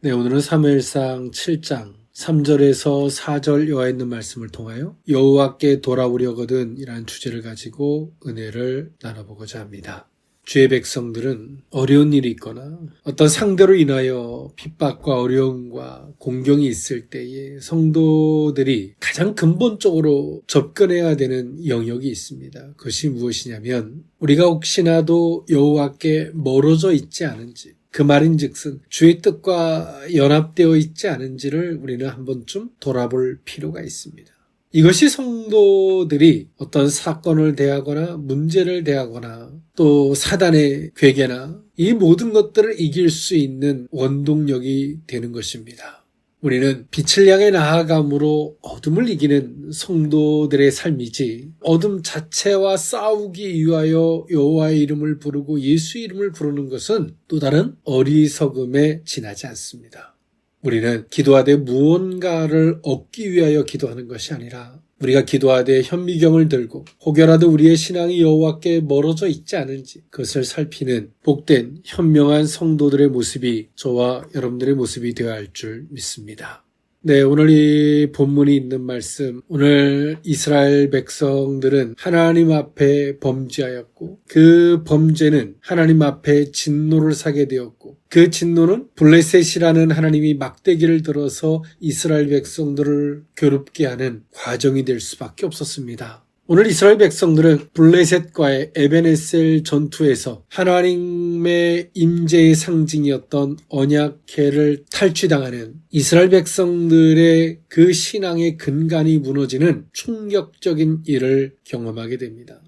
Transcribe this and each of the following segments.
네, 오늘은 사무엘상 7장 3절에서 4절 여호와 있는 말씀을 통하여 여호와께 돌아오려거든 이라는 주제를 가지고 은혜를 나눠보고자 합니다. 주의 백성들은 어려운 일이 있거나 어떤 상대로 인하여 핍박과 어려움과 공경이 있을 때에 성도들이 가장 근본적으로 접근해야 되는 영역이 있습니다. 그것이 무엇이냐면 우리가 혹시나도 여호와께 멀어져 있지 않은지, 그 말인즉슨 주의 뜻과 연합되어 있지 않은지를 우리는 한 번쯤 돌아볼 필요가 있습니다. 이것이 성도들이 어떤 사건을 대하거나 문제를 대하거나 또 사단의 괴계나 이 모든 것들을 이길 수 있는 원동력이 되는 것입니다. 우리는 빛을 향해 나아감으로 어둠을 이기는 성도들의 삶이지 어둠 자체와 싸우기 위하여 여호와의 이름을 부르고 예수 이름을 부르는 것은 또 다른 어리석음에 지나지 않습니다. 우리는 기도하되 무언가를 얻기 위하여 기도하는 것이 아니라 우리가 기도하되 현미경을 들고 혹여라도 우리의 신앙이 여호와께 멀어져 있지 않은지 그것을 살피는 복된 현명한 성도들의 모습이 저와 여러분들의 모습이 되어야 할 줄 믿습니다. 네, 오늘 이 본문이 있는 말씀, 오늘 이스라엘 백성들은 하나님 앞에 범죄하였고 그 범죄는 하나님 앞에 진노를 사게 되었고 그 진노는 블레셋이라는 하나님이 막대기를 들어서 이스라엘 백성들을 괴롭게 하는 과정이 될 수밖에 없었습니다. 오늘 이스라엘 백성들은 블레셋과의 에벤에셀 전투에서 하나님의 임재의 상징이었던 언약궤를 탈취당하는 이스라엘 백성들의 그 신앙의 근간이 무너지는 충격적인 일을 경험하게 됩니다.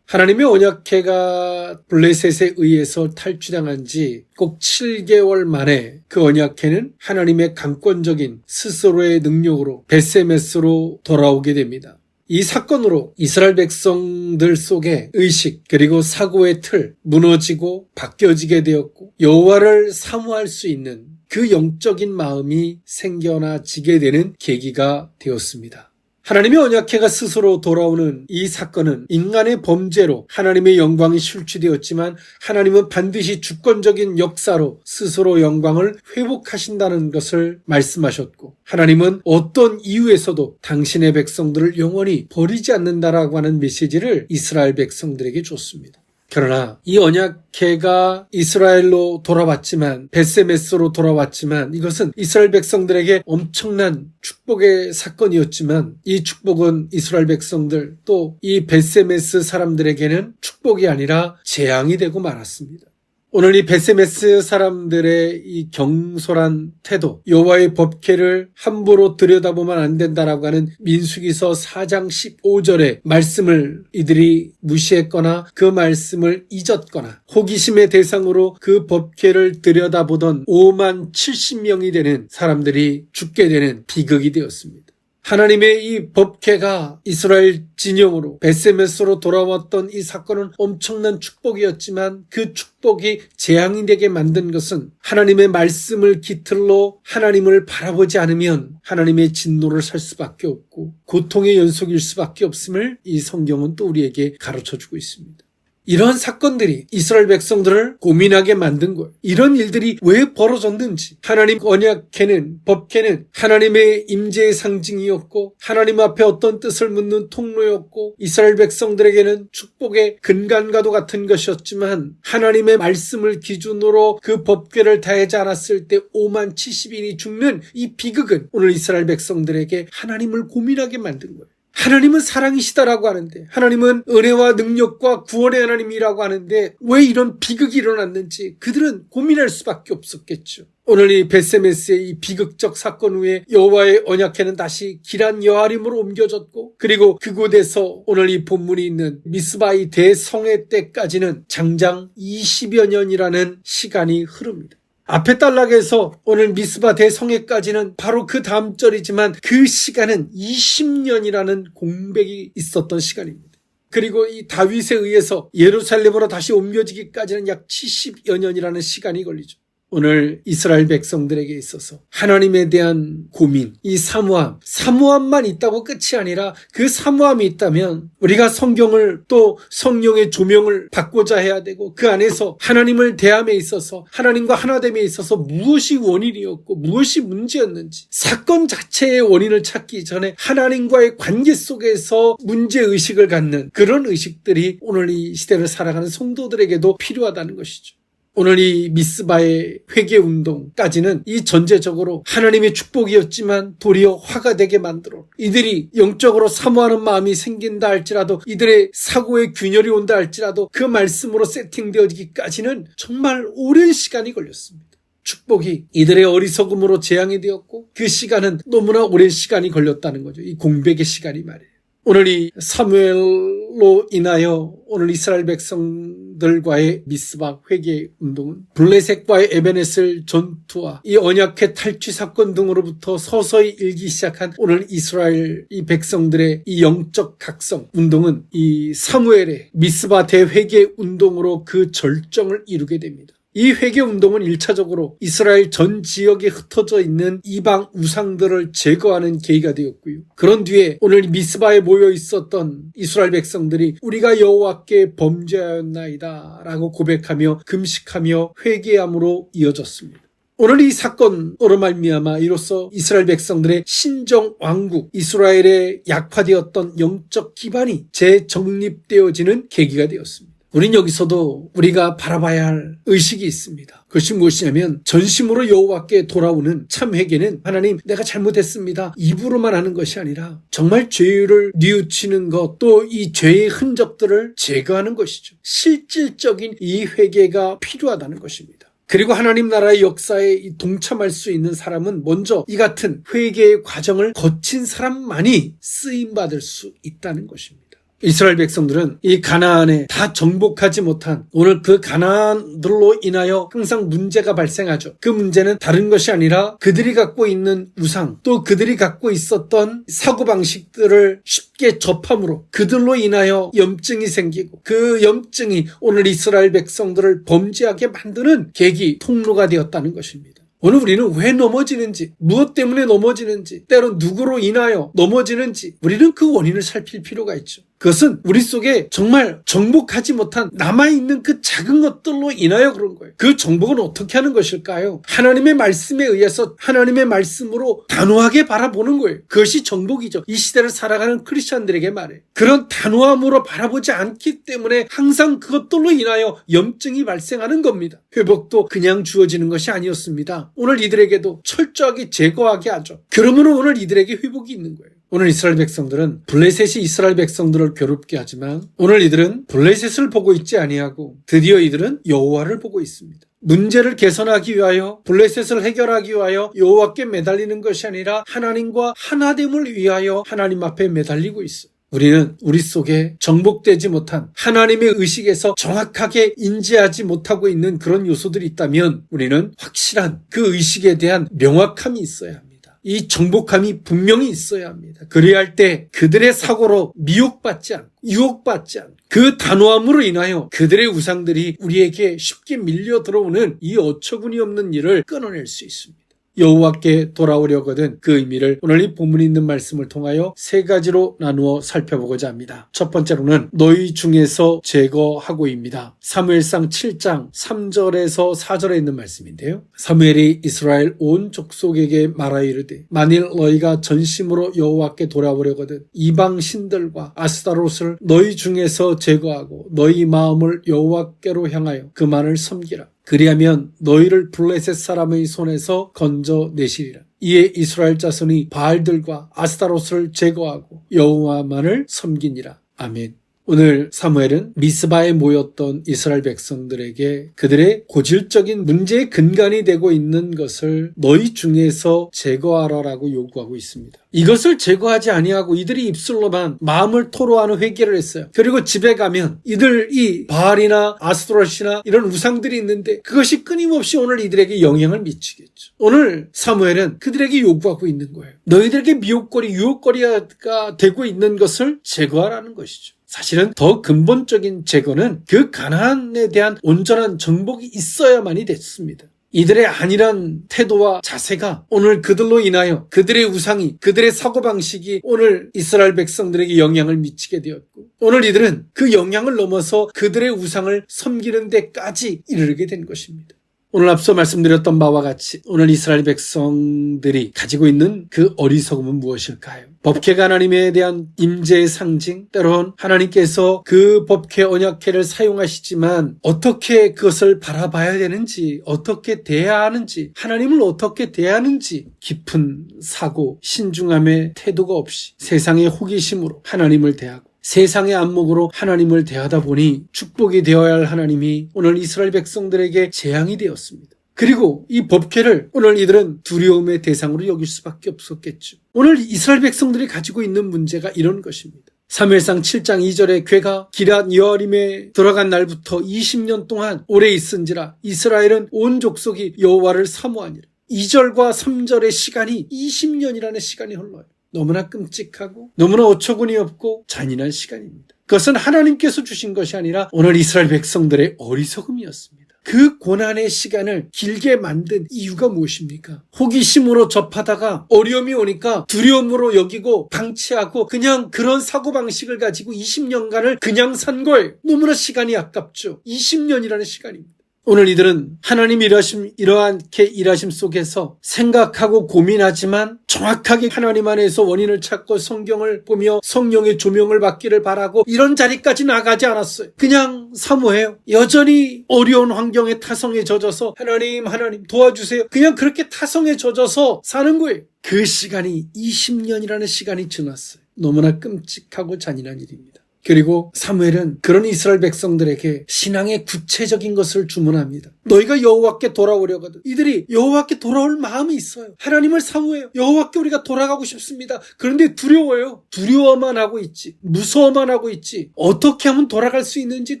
하나님의 언약궤가 블레셋에 의해서 탈취당한 지 꼭 7개월 만에 그 언약궤는 하나님의 강권적인 스스로의 능력으로 벳세메스로 돌아오게 됩니다. 이 사건으로 이스라엘 백성들 속에 의식 그리고 사고의 틀 무너지고 바뀌어지게 되었고 여호와를 사모할 수 있는 그 영적인 마음이 생겨나지게 되는 계기가 되었습니다. 하나님의 언약궤가 스스로 돌아오는 이 사건은 인간의 범죄로 하나님의 영광이 실추되었지만 하나님은 반드시 주권적인 역사로 스스로 영광을 회복하신다는 것을 말씀하셨고 하나님은 어떤 이유에서도 당신의 백성들을 영원히 버리지 않는다라고 하는 메시지를 이스라엘 백성들에게 줬습니다. 그러나 이 언약궤가 이스라엘로 돌아왔지만 벳세메스로 돌아왔지만 이것은 이스라엘 백성들에게 엄청난 축복의 사건이었지만 이 축복은 이스라엘 백성들 또 이 벳세메스 사람들에게는 축복이 아니라 재앙이 되고 말았습니다. 오늘 이 벳세메스 사람들의 이 경솔한 태도, 여호와의 법궤를 함부로 들여다보면 안 된다라고 하는 민수기서 4장 15절의 말씀을 이들이 무시했거나 그 말씀을 잊었거나 호기심의 대상으로 그 법궤를 들여다보던 5만 70명이 되는 사람들이 죽게 되는 비극이 되었습니다. 하나님의 이 법궤가 이스라엘 진영으로 벳세메스로 돌아왔던 이 사건은 엄청난 축복이었지만 그 축복이 재앙이 되게 만든 것은 하나님의 말씀을 깃틀로 하나님을 바라보지 않으면 하나님의 진노를 살 수밖에 없고 고통의 연속일 수밖에 없음을 이 성경은 또 우리에게 가르쳐주고 있습니다. 이러한 사건들이 이스라엘 백성들을 고민하게 만든 거예요. 이런 일들이 왜 벌어졌는지. 하나님 언약궤는 법궤는 하나님의 임재의 상징이었고 하나님 앞에 어떤 뜻을 묻는 통로였고 이스라엘 백성들에게는 축복의 근간과도 같은 것이었지만 하나님의 말씀을 기준으로 그 법궤를 다하지 않았을 때 5만 70인이 죽는 이 비극은 오늘 이스라엘 백성들에게 하나님을 고민하게 만든 거예요. 하나님은 사랑이시다라고 하는데 하나님은 은혜와 능력과 구원의 하나님이라고 하는데 왜 이런 비극이 일어났는지 그들은 고민할 수밖에 없었겠죠. 오늘 이 벳세메스의 이 비극적 사건 후에 여호와의 언약궤는 다시 기란 여아림으로 옮겨졌고 그리고 그곳에서 오늘 이 본문이 있는 미스바의 대성회 때까지는 장장 20여 년이라는 시간이 흐릅니다. 앞에 단락에서 오늘 미스바 대성회까지는 바로 그 다음 절이지만 그 시간은 20년이라는 공백이 있었던 시간입니다. 그리고 이 다윗에 의해서 예루살렘으로 다시 옮겨지기까지는 약 70여 년이라는 시간이 걸리죠. 오늘 이스라엘 백성들에게 있어서 하나님에 대한 고민, 이 사모함만 있다고 끝이 아니라 그 사모함이 있다면 우리가 성경을 또 성령의 조명을 받고자 해야 되고 그 안에서 하나님을 대함에 있어서 하나님과 하나됨에 있어서 무엇이 원인이었고 무엇이 문제였는지 사건 자체의 원인을 찾기 전에 하나님과의 관계 속에서 문제의식을 갖는 그런 의식들이 오늘 이 시대를 살아가는 성도들에게도 필요하다는 것이죠. 오늘 이 미스바의 회개운동까지는 이 전제적으로 하나님의 축복이었지만 도리어 화가 되게 만들어 이들이 영적으로 사모하는 마음이 생긴다 할지라도 이들의 사고에 균열이 온다 할지라도 그 말씀으로 세팅되어지기까지는 정말 오랜 시간이 걸렸습니다. 축복이 이들의 어리석음으로 재앙이 되었고 그 시간은 너무나 오랜 시간이 걸렸다는 거죠. 이 공백의 시간이 말이에요. 오늘 이 사무엘로 인하여 오늘 이스라엘 백성들과의 미스바 회개 운동은 블레셋과의 에베네셀 전투와 이 언약궤 탈취 사건 등으로부터 서서히 일기 시작한 오늘 이스라엘 이 백성들의 이 영적 각성 운동은 이 사무엘의 미스바 대회개 운동으로 그 절정을 이루게 됩니다. 이 회개운동은 1차적으로 이스라엘 전 지역에 흩어져 있는 이방 우상들을 제거하는 계기가 되었고요. 그런 뒤에 오늘 미스바에 모여 있었던 이스라엘 백성들이 우리가 여호와께 범죄하였나이다 라고 고백하며 금식하며 회개함으로 이어졌습니다. 오늘 이 사건으로 말미암아 이로써 이스라엘 백성들의 신정 왕국, 이스라엘의 약화되었던 영적 기반이 재정립되어지는 계기가 되었습니다. 우린 여기서도 우리가 바라봐야 할 의식이 있습니다. 그것이 무엇이냐면 전심으로 여호와께 돌아오는 참 회개는 하나님 내가 잘못했습니다. 입으로만 하는 것이 아니라 정말 죄를 뉘우치는 것 또 이 죄의 흔적들을 제거하는 것이죠. 실질적인 이 회개가 필요하다는 것입니다. 그리고 하나님 나라의 역사에 동참할 수 있는 사람은 먼저 이 같은 회개의 과정을 거친 사람만이 쓰임받을 수 있다는 것입니다. 이스라엘 백성들은 이 가나안에 다 정복하지 못한 오늘 그 가나안들로 인하여 항상 문제가 발생하죠. 그 문제는 다른 것이 아니라 그들이 갖고 있는 우상 또 그들이 갖고 있었던 사고방식들을 쉽게 접함으로 그들로 인하여 염증이 생기고 그 염증이 오늘 이스라엘 백성들을 범죄하게 만드는 계기, 통로가 되었다는 것입니다. 오늘 우리는 왜 넘어지는지, 무엇 때문에 넘어지는지, 때론 누구로 인하여 넘어지는지 우리는 그 원인을 살필 필요가 있죠. 그것은 우리 속에 정말 정복하지 못한 남아있는 그 작은 것들로 인하여 그런 거예요. 그 정복은 어떻게 하는 것일까요? 하나님의 말씀에 의해서 하나님의 말씀으로 단호하게 바라보는 거예요. 그것이 정복이죠. 이 시대를 살아가는 크리스찬들에게 말해요. 그런 단호함으로 바라보지 않기 때문에 항상 그것들로 인하여 염증이 발생하는 겁니다. 회복도 그냥 주어지는 것이 아니었습니다. 오늘 이들에게도 철저하게 제거하게 하죠. 그러므로 오늘 이들에게 회복이 있는 거예요. 오늘 이스라엘 백성들은 블레셋이 이스라엘 백성들을 괴롭게 하지만 오늘 이들은 블레셋을 보고 있지 아니하고 드디어 이들은 여호와를 보고 있습니다. 문제를 개선하기 위하여 블레셋을 해결하기 위하여 여호와께 매달리는 것이 아니라 하나님과 하나됨을 위하여 하나님 앞에 매달리고 있어요. 우리는 우리 속에 정복되지 못한 하나님의 의식에서 정확하게 인지하지 못하고 있는 그런 요소들이 있다면 우리는 확실한 그 의식에 대한 명확함이 있어야 합니다. 이 정복함이 분명히 있어야 합니다. 그래야 할 때 그들의 사고로 미혹받지 않고 유혹받지 않고 그 단호함으로 인하여 그들의 우상들이 우리에게 쉽게 밀려 들어오는 이 어처구니 없는 일을 끊어낼 수 있습니다. 여호와께 돌아오려거든 그 의미를 오늘 이 본문에 있는 말씀을 통하여 세 가지로 나누어 살펴보고자 합니다. 첫 번째로는 너희 중에서 제거하고입니다. 사무엘상 7장 3절에서 4절에 있는 말씀인데요. 사무엘이 이스라엘 온 족속에게 말하여 이르되 만일 너희가 전심으로 여호와께 돌아오려거든 이방 신들과 아스타롯을 너희 중에서 제거하고 너희 마음을 여호와께로 향하여 그만을 섬기라. 그리하면 너희를 블레셋 사람의 손에서 건져내시리라. 이에 이스라엘 자손이 바알들과 아스타롯을 제거하고 여호와만을 섬기니라. 아멘. 오늘 사무엘은 미스바에 모였던 이스라엘 백성들에게 그들의 고질적인 문제의 근간이 되고 있는 것을 너희 중에서 제거하라라고 요구하고 있습니다. 이것을 제거하지 아니하고 이들이 입술로만 마음을 토로하는 회개를 했어요. 그리고 집에 가면 이들이 바알이나 아스토롯이나 이런 우상들이 있는데 그것이 끊임없이 오늘 이들에게 영향을 미치겠죠. 오늘 사무엘은 그들에게 요구하고 있는 거예요. 너희들에게 미혹거리, 유혹거리가 되고 있는 것을 제거하라는 것이죠. 사실은 더 근본적인 제거는 그 가나안에 대한 온전한 정복이 있어야만이 됐습니다. 이들의 안일한 태도와 자세가 오늘 그들로 인하여 그들의 우상이, 그들의 사고방식이 오늘 이스라엘 백성들에게 영향을 미치게 되었고, 오늘 이들은 그 영향을 넘어서 그들의 우상을 섬기는 데까지 이르게 된 것입니다. 오늘 앞서 말씀드렸던 바와 같이 오늘 이스라엘 백성들이 가지고 있는 그 어리석음은 무엇일까요? 법궤가 하나님에 대한 임재의 상징, 때론 하나님께서 그 법궤 언약궤를 사용하시지만 어떻게 그것을 바라봐야 되는지, 어떻게 대해야 하는지, 하나님을 어떻게 대하는지 깊은 사고, 신중함의 태도가 없이 세상의 호기심으로 하나님을 대하고 세상의 안목으로 하나님을 대하다 보니 축복이 되어야 할 하나님이 오늘 이스라엘 백성들에게 재앙이 되었습니다. 그리고 이 법궤를 오늘 이들은 두려움의 대상으로 여길 수밖에 없었겠죠. 오늘 이스라엘 백성들이 가지고 있는 문제가 이런 것입니다. 사무엘상 7장 2절에 궤가 기럇 여아림에 들어간 날부터 20년 동안 오래 있은지라 이스라엘은 온 족속이 여호와를 사모하니라. 2절과 3절의 시간이 20년이라는 시간이 흘러요. 너무나 끔찍하고 너무나 어처구니 없고 잔인한 시간입니다. 그것은 하나님께서 주신 것이 아니라 오늘 이스라엘 백성들의 어리석음이었습니다. 그 고난의 시간을 길게 만든 이유가 무엇입니까? 호기심으로 접하다가 어려움이 오니까 두려움으로 여기고 방치하고 그냥 그런 사고방식을 가지고 20년간을 그냥 산 거예요. 너무나 시간이 아깝죠. 20년이라는 시간입니다. 오늘 이들은 하나님 이러한게 일하심 속에서 생각하고 고민하지만 정확하게 하나님 안에서 원인을 찾고 성경을 보며 성령의 조명을 받기를 바라고 이런 자리까지 나가지 않았어요. 그냥 사모해요. 여전히 어려운 환경에 타성에 젖어서 하나님 도와주세요. 그냥 그렇게 타성에 젖어서 사는 거예요. 그 시간이 20년이라는 시간이 지났어요. 너무나 끔찍하고 잔인한 일입니다. 그리고 사무엘은 그런 이스라엘 백성들에게 신앙의 구체적인 것을 주문합니다. 너희가 여호와께 돌아오려거든. 이들이 여호와께 돌아올 마음이 있어요. 하나님을 사모해요. 여호와께 우리가 돌아가고 싶습니다. 그런데 두려워요. 두려워만 하고 있지. 무서워만 하고 있지. 어떻게 하면 돌아갈 수 있는지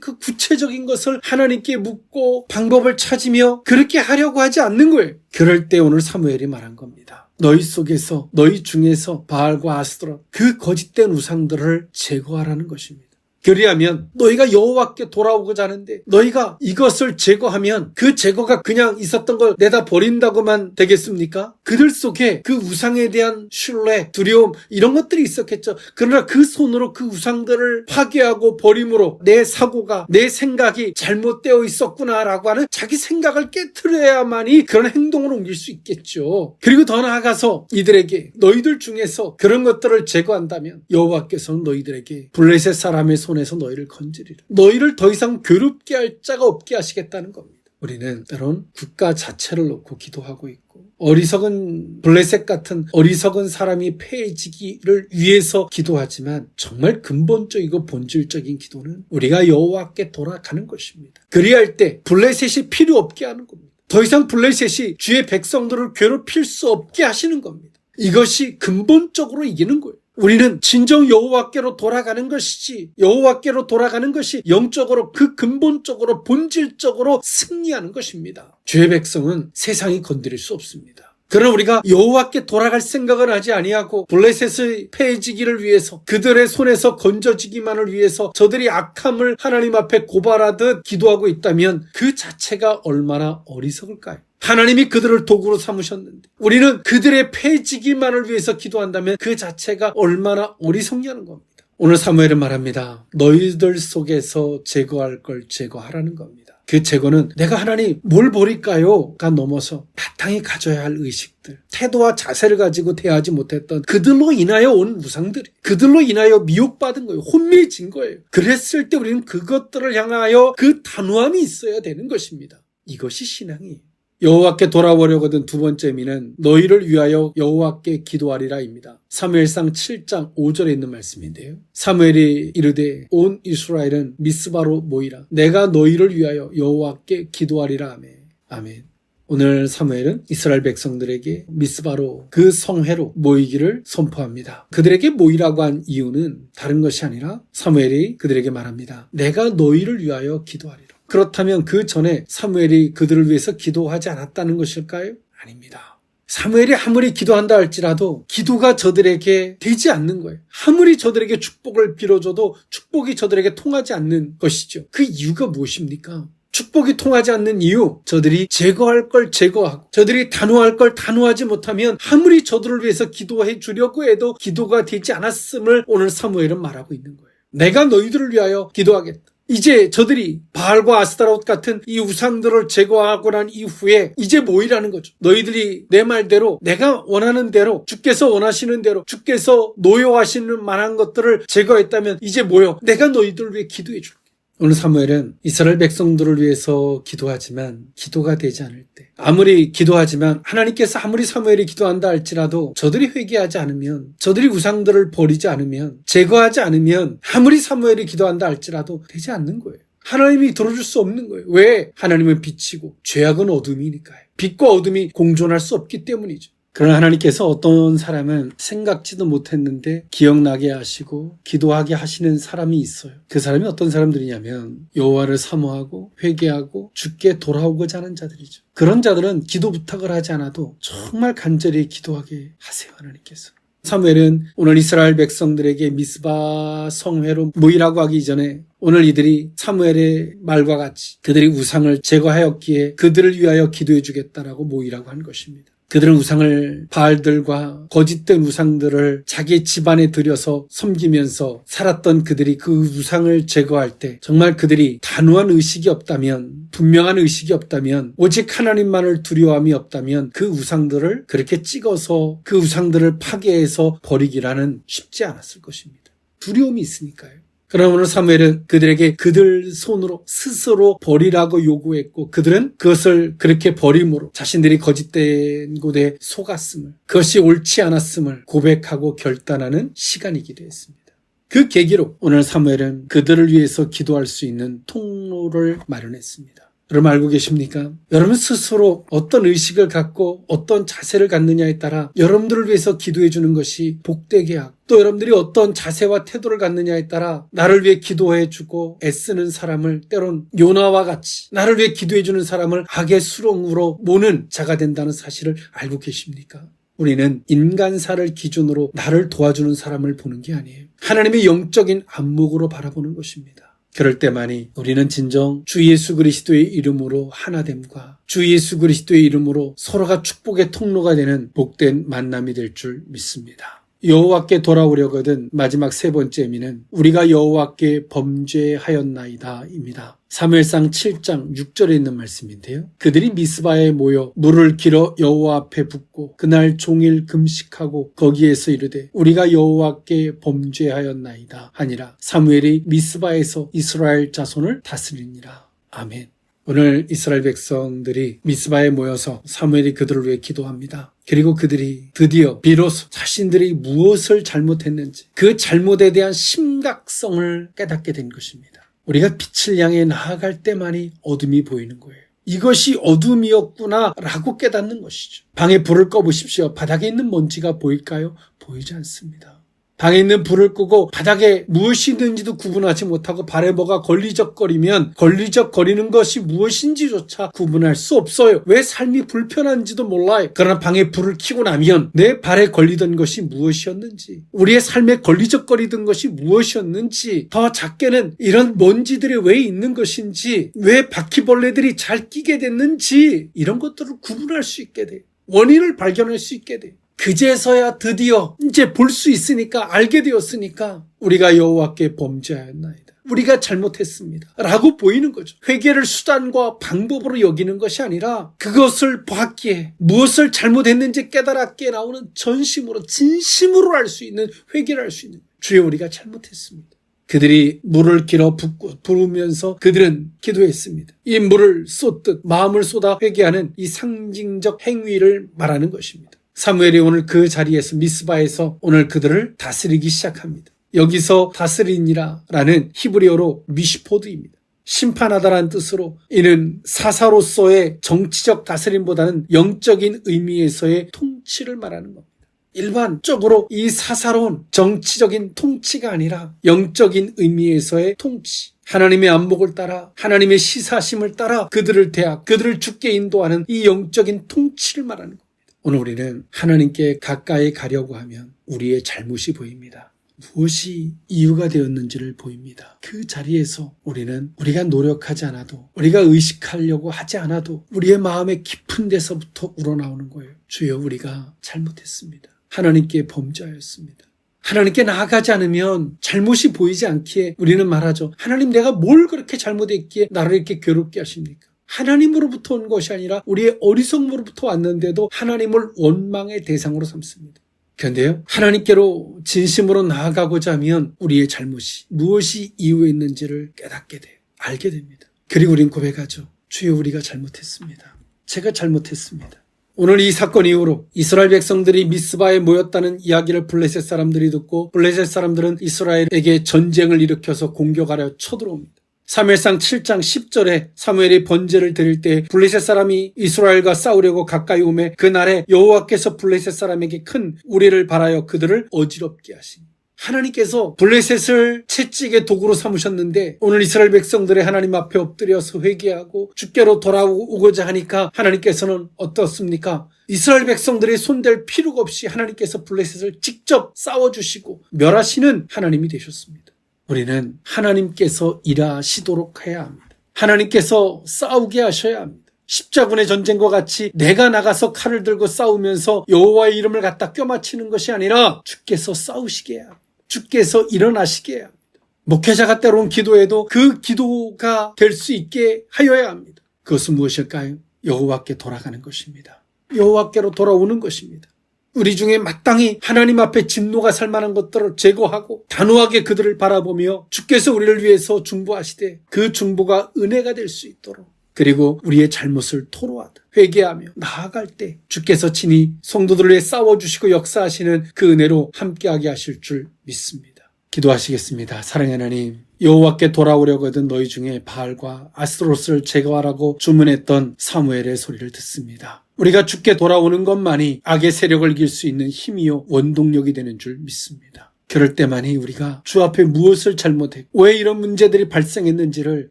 그 구체적인 것을 하나님께 묻고 방법을 찾으며 그렇게 하려고 하지 않는 거예요. 그럴 때 오늘 사무엘이 말한 겁니다. 너희 속에서 너희 중에서 바알과 아스토라 그 거짓된 우상들을 제거하라는 것입니다. 그리하면 너희가 여호와께 돌아오고자 하는데 너희가 이것을 제거하면 그 제거가 그냥 있었던 걸 내다 버린다고만 되겠습니까? 그들 속에 그 우상에 대한 신뢰, 두려움 이런 것들이 있었겠죠. 그러나 그 손으로 그 우상들을 파괴하고 버림으로 내 사고가, 내 생각이 잘못되어 있었구나라고 하는 자기 생각을 깨트려야만이 그런 행동으로 옮길 수 있겠죠. 그리고 더 나아가서 이들에게 너희들 중에서 그런 것들을 제거한다면 여호와께서는 너희들에게 블레셋 사람의 손에서 너희를 건지리라. 너희를 더 이상 괴롭게 할 자가 없게 하시겠다는 겁니다. 우리는 때론 국가 자체를 놓고 기도하고 있고 어리석은 블레셋 같은 어리석은 사람이 패해지기를 위해서 기도하지만 정말 근본적이고 본질적인 기도는 우리가 여호와께 돌아가는 것입니다. 그리할 때 블레셋이 필요 없게 하는 겁니다. 더 이상 블레셋이 주의 백성들을 괴롭힐 수 없게 하시는 겁니다. 이것이 근본적으로 이기는 거예요. 우리는 진정 여호와께로 돌아가는 것이지 여호와께로 돌아가는 것이 영적으로 그 근본적으로 본질적으로 승리하는 것입니다. 주의 백성은 세상이 건드릴 수 없습니다. 그러나 우리가 여호와께 돌아갈 생각을 하지 아니하고 블레셋의 패해지기를 위해서 그들의 손에서 건져지기만을 위해서 저들이 악함을 하나님 앞에 고발하듯 기도하고 있다면 그 자체가 얼마나 어리석을까요? 하나님이 그들을 도구로 삼으셨는데 우리는 그들의 패해지기만을 위해서 기도한다면 그 자체가 얼마나 어리석냐는 겁니다. 오늘 사무엘은 말합니다. 너희들 속에서 제거할 걸 제거하라는 겁니다. 그 제거는 내가 하나님 뭘 버릴까요?가 넘어서 바탕에 가져야 할 의식들, 태도와 자세를 가지고 대하지 못했던 그들로 인하여 온 우상들이 그들로 인하여 미혹받은 거예요. 혼미해진 거예요. 그랬을 때 우리는 그것들을 향하여 그 단호함이 있어야 되는 것입니다. 이것이 신앙이에요. 여호와께 돌아오려거든 두 번째 의미는 너희를 위하여 여호와께 기도하리라입니다. 사무엘상 7장 5절에 있는 말씀인데요. 사무엘이 이르되 온 이스라엘은 미스바로 모이라. 내가 너희를 위하여 여호와께 기도하리라 하매. 아멘. 오늘 사무엘은 이스라엘 백성들에게 미스바로 그 성회로 모이기를 선포합니다. 그들에게 모이라고 한 이유는 다른 것이 아니라 사무엘이 그들에게 말합니다. 내가 너희를 위하여 기도하리라. 그렇다면 그 전에 사무엘이 그들을 위해서 기도하지 않았다는 것일까요? 아닙니다. 사무엘이 아무리 기도한다 할지라도 기도가 저들에게 되지 않는 거예요. 아무리 저들에게 축복을 빌어줘도 축복이 저들에게 통하지 않는 것이죠. 그 이유가 무엇입니까? 축복이 통하지 않는 이유, 저들이 제거할 걸 제거하고 저들이 단호할 걸 단호하지 못하면 아무리 저들을 위해서 기도해 주려고 해도 기도가 되지 않았음을 오늘 사무엘은 말하고 있는 거예요. 내가 너희들을 위하여 기도하겠다. 이제 저들이 바알과 아스타롯 같은 이 우상들을 제거하고 난 이후에 이제 뭐이라는 거죠. 너희들이 내 말대로 내가 원하는 대로 주께서 원하시는 대로 주께서 노여하시는 만한 것들을 제거했다면 이제 뭐요? 내가 너희들을 위해 기도해 줄게. 오늘 사무엘은 이스라엘 백성들을 위해서 기도하지만 기도가 되지 않을 때 아무리 기도하지만 하나님께서 아무리 사무엘이 기도한다 할지라도 저들이 회개하지 않으면 저들이 우상들을 버리지 않으면 제거하지 않으면 아무리 사무엘이 기도한다 할지라도 되지 않는 거예요. 하나님이 들어줄 수 없는 거예요. 왜? 하나님은 빛이고 죄악은 어둠이니까요. 빛과 어둠이 공존할 수 없기 때문이죠. 그러나 하나님께서 어떤 사람은 생각지도 못했는데 기억나게 하시고 기도하게 하시는 사람이 있어요. 그 사람이 어떤 사람들이냐면 여호와를 사모하고 회개하고 주께 돌아오고자 하는 자들이죠. 그런 자들은 기도 부탁을 하지 않아도 정말 간절히 기도하게 하세요. 하나님께서. 사무엘은 오늘 이스라엘 백성들에게 미스바 성회로 모이라고 하기 이전에 오늘 이들이 사무엘의 말과 같이 그들이 우상을 제거하였기에 그들을 위하여 기도해 주겠다라고 모이라고 한 것입니다. 그들은 우상을 바알들과 거짓된 우상들을 자기 집안에 들여서 섬기면서 살았던 그들이 그 우상을 제거할 때 정말 그들이 단호한 의식이 없다면 분명한 의식이 없다면 오직 하나님만을 두려움이 없다면 그 우상들을 그렇게 찍어서 그 우상들을 파괴해서 버리기라는 쉽지 않았을 것입니다. 두려움이 있으니까요. 그러나 오늘 사무엘은 그들에게 그들 손으로 스스로 버리라고 요구했고 그들은 그것을 그렇게 버림으로 자신들이 거짓된 곳에 속았음을 그것이 옳지 않았음을 고백하고 결단하는 시간이기도 했습니다. 그 계기로 오늘 사무엘은 그들을 위해서 기도할 수 있는 통로를 마련했습니다. 여러분 알고 계십니까? 여러분 스스로 어떤 의식을 갖고 어떤 자세를 갖느냐에 따라 여러분들을 위해서 기도해 주는 것이 복되게 하고 또 여러분들이 어떤 자세와 태도를 갖느냐에 따라 나를 위해 기도해 주고 애쓰는 사람을 때론 요나와 같이 나를 위해 기도해 주는 사람을 악의 수렁으로 모는 자가 된다는 사실을 알고 계십니까? 우리는 인간사를 기준으로 나를 도와주는 사람을 보는 게 아니에요. 하나님의 영적인 안목으로 바라보는 것입니다. 그럴 때만이 우리는 진정 주 예수 그리스도의 이름으로 하나됨과 주 예수 그리스도의 이름으로 서로가 축복의 통로가 되는 복된 만남이 될 줄 믿습니다. 여호와께 돌아오려거든 마지막 세 번째 의미는 우리가 여호와께 범죄하였나이다 입니다. 사무엘상 7장 6절에 있는 말씀인데요. 그들이 미스바에 모여 물을 길어 여호와 앞에 붓고 그날 종일 금식하고 거기에서 이르되 우리가 여호와께 범죄하였나이다 하니라. 사무엘이 미스바에서 이스라엘 자손을 다스리니라. 아멘. 오늘 이스라엘 백성들이 미스바에 모여서 사무엘이 그들을 위해 기도합니다. 그리고 그들이 드디어 비로소 자신들이 무엇을 잘못했는지 그 잘못에 대한 심각성을 깨닫게 된 것입니다. 우리가 빛을 향해 나아갈 때만이 어둠이 보이는 거예요. 이것이 어둠이었구나 라고 깨닫는 것이죠. 방에 불을 꺼보십시오. 바닥에 있는 먼지가 보일까요? 보이지 않습니다. 방에 있는 불을 끄고 바닥에 무엇이 있는지도 구분하지 못하고 발에 뭐가 걸리적거리면 걸리적거리는 것이 무엇인지조차 구분할 수 없어요. 왜 삶이 불편한지도 몰라요. 그러나 방에 불을 켜고 나면 내 발에 걸리던 것이 무엇이었는지 우리의 삶에 걸리적거리던 것이 무엇이었는지 더 작게는 이런 먼지들이 왜 있는 것인지 왜 바퀴벌레들이 잘 끼게 됐는지 이런 것들을 구분할 수 있게 돼요. 원인을 발견할 수 있게 돼요. 그제서야 드디어 이제 볼 수 있으니까 알게 되었으니까 우리가 여호와께 범죄하였나이다. 우리가 잘못했습니다. 라고 보이는 거죠. 회개를 수단과 방법으로 여기는 것이 아니라 그것을 봤기에 무엇을 잘못했는지 깨달았기에 나오는 전심으로 진심으로 알 수 있는 회개를 할 수 있는 주여 우리가 잘못했습니다. 그들이 물을 길어 붓고 부으면서 그들은 기도했습니다. 이 물을 쏟듯 마음을 쏟아 회개하는 이 상징적 행위를 말하는 것입니다. 사무엘이 오늘 그 자리에서 미스바에서 오늘 그들을 다스리기 시작합니다. 여기서 다스리니라라는 히브리어로 미시포드입니다. 심판하다라는 뜻으로 이는 사사로서의 정치적 다스림보다는 영적인 의미에서의 통치를 말하는 겁니다. 일반적으로 이 사사로운 정치적인 통치가 아니라 영적인 의미에서의 통치. 하나님의 안목을 따라 하나님의 시사심을 따라 그들을 그들을 주께 인도하는 이 영적인 통치를 말하는 겁니다. 오늘 우리는 하나님께 가까이 가려고 하면 우리의 잘못이 보입니다. 무엇이 이유가 되었는지를 보입니다. 그 자리에서 우리는 우리가 노력하지 않아도, 우리가 의식하려고 하지 않아도 우리의 마음의 깊은 데서부터 우러나오는 거예요. 주여, 우리가 잘못했습니다. 하나님께 범죄하였습니다. 하나님께 나아가지 않으면 잘못이 보이지 않기에 우리는 말하죠. 하나님, 내가 뭘 그렇게 잘못했기에 나를 이렇게 괴롭게 하십니까? 하나님으로부터 온 것이 아니라 우리의 어리석음으로부터 왔는데도 하나님을 원망의 대상으로 삼습니다. 그런데요, 하나님께로 진심으로 나아가고자 하면 우리의 잘못이 무엇이 이유였는지를 깨닫게 돼요. 알게 됩니다. 그리고 우린 고백하죠. 주여, 우리가 잘못했습니다. 제가 잘못했습니다. 오늘 이 사건 이후로 이스라엘 백성들이 미스바에 모였다는 이야기를 블레셋 사람들이 듣고 블레셋 사람들은 이스라엘에게 전쟁을 일으켜서 공격하려 쳐들어옵니다. 사무엘상 7장 10절에 사무엘이 번제를 드릴 때 블레셋 사람이 이스라엘과 싸우려고 가까이 오매 그날에 여호와께서 블레셋 사람에게 큰 우레를 발하여 그들을 어지럽게 하시니, 하나님께서 블레셋을 채찍의 도구로 삼으셨는데 오늘 이스라엘 백성들의 하나님 앞에 엎드려서 회개하고 주께로 돌아오고자 하니까 하나님께서는 어떻습니까? 이스라엘 백성들이 손댈 필요가 없이 하나님께서 블레셋을 직접 싸워주시고 멸하시는 하나님이 되셨습니다. 우리는 하나님께서 일하시도록 해야 합니다. 하나님께서 싸우게 하셔야 합니다. 십자군의 전쟁과 같이 내가 나가서 칼을 들고 싸우면서 여호와의 이름을 갖다 껴맞히는 것이 아니라 주께서 싸우시게 해야 합니다. 주께서 일어나시게 해야 합니다. 목회자가 때로는 기도해도 그 기도가 될 수 있게 하여야 합니다. 그것은 무엇일까요? 여호와께 돌아가는 것입니다. 여호와께로 돌아오는 것입니다. 우리 중에 마땅히 하나님 앞에 진노가 살 만한 것들을 제거하고 단호하게 그들을 바라보며 주께서 우리를 위해서 중보하시되 그 중보가 은혜가 될 수 있도록, 그리고 우리의 잘못을 토로하듯 회개하며 나아갈 때 주께서 친히 성도들을 위해 싸워주시고 역사하시는 그 은혜로 함께하게 하실 줄 믿습니다. 기도하시겠습니다. 사랑의 하나님, 여호와께 돌아오려거든 너희 중에 바알과 아스토롯을 제거하라고 주문했던 사무엘의 소리를 듣습니다. 우리가 주께 돌아오는 것만이 악의 세력을 이길 수 있는 힘이요 원동력이 되는 줄 믿습니다. 그럴 때만이 우리가 주 앞에 무엇을 잘못했고 왜 이런 문제들이 발생했는지를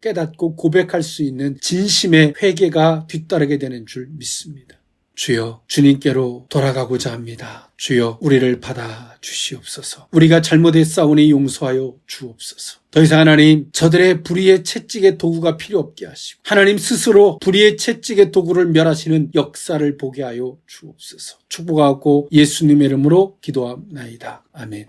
깨닫고 고백할 수 있는 진심의 회개가 뒤따르게 되는 줄 믿습니다. 주여, 주님께로 돌아가고자 합니다. 주여, 우리를 받아 주시옵소서. 우리가 잘못했사오니 용서하여 주옵소서. 더 이상 하나님, 저들의 불의의 채찍의 도구가 필요 없게 하시고 하나님 스스로 불의의 채찍의 도구를 멸하시는 역사를 보게 하여 주옵소서. 축복하고 예수님의 이름으로 기도합나이다. 아멘.